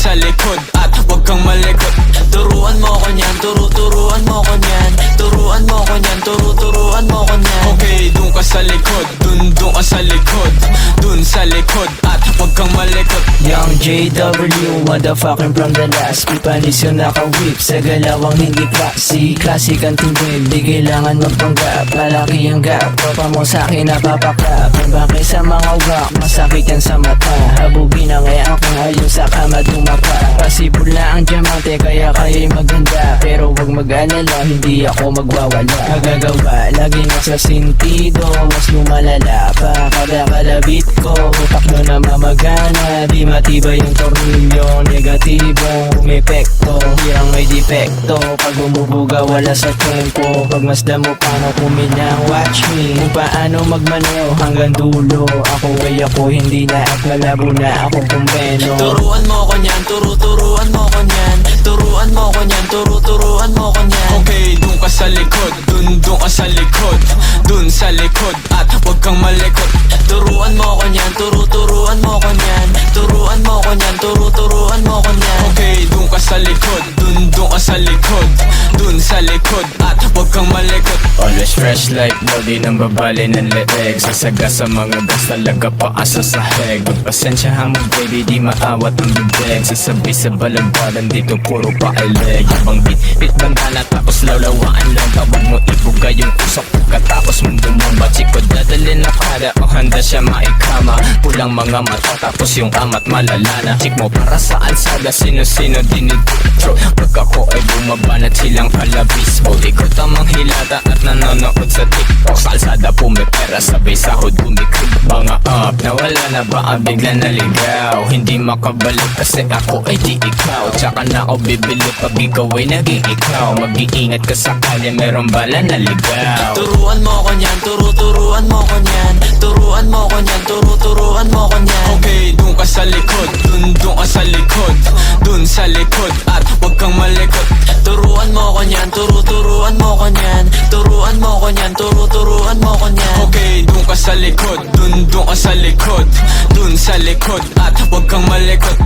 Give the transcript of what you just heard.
sa likod at huwag kang malikot. Turuan mo ko niyan, turuan mo ko niyan. Turuan mo ko niyan, turuan mo ko niyan. Okay, dun ka sa likod, dun ka sa likod. Dun sa likod at huwag kang malikot. Young JW, motherfucking from the last. Pipanis yung naka-whip sa galawang hindi classy. Classic ang tindig, di kailangan magpanggap. Malaki ang gap, tropa mo sa'kin napapaklap. Bakit sa mga wak, masakit yan sa mata. Habugin na ngayon kung ayon sa kama dumapa. Pasibol na ang diamante kaya kaya'y maganda. Pero wag mag-alala, hindi ako magwawala. Magagawa, lagi nasa sentido. Mas lumalala pa kada kalabit ko. Utak mo na mamagana, di matibay yung tornilyo. Negatibong umepekto, hirang may depekto. Pag bumubuga wala sa tempo. Pag masdan mo paano kumilang, watch me kung paano magmaneho hanggang dulo. Ako ay ako, hindi na at malabo na ako kumbeno. Turuan mo ko niyan, turuan mo ko niyan. Turuan mo ko niyan, turuan mo ko niyan. Okay, dun ka sa likod, dun ka sa likod. Dun sa likod at huwag kang malikot. Turuan mo ko niyan, turuan mo ko niyan. Turuan mo ko niyan, turuan mo ko niyan. Okay, dun ka sa likod, dun ka sa likod. Dun sa likod at huwag kang malikot. Always fresh like body nang babali ng leeg. Sasaga sa mga gas talaga paasa sa heg. Pagpasensyahan mo baby, di maawat ang bibig. Sasabi sa balagbalan dito puro paileg. Habang bit bandana tapos lawlawaan lang. Tawag mo ibuga yung usok pagkatapos mong dumamba. Chiko dadalhin na para o handa siya maikama. Pulang mga mata tapos yung amat malalana. Chik mo para saan saga sino-sino dinidutro. Pag ako ay bumaba na silang palabis. Body ko tamang hilata at nanonood sa TikTok. Sa alsada pumipera sabay sahod bumikrig. Mga up na wala na ba ang bigla naligaw. Hindi makabalik kasi ako ay di ikaw. Tsaka na ako bibili pag ikaw ay naging ikaw. Mag-iingat ka sakali meron bala na ligaw. Turuan mo ko niyan, turuan mo ko niyan. Turuan mo ko niyan, turuan mo ko niyan. Okay, dun ka sa likod, dun ka sa likod. Dun sa likod at huwag kang malikot. Turuan mo ko niyan, turuan mo ko niyan. Turuan mo ko niyan, turuan mo ko niyan. Okay, dun ka sa likod, dun ka sa likod. Dun sa likod at huwag kang malikot.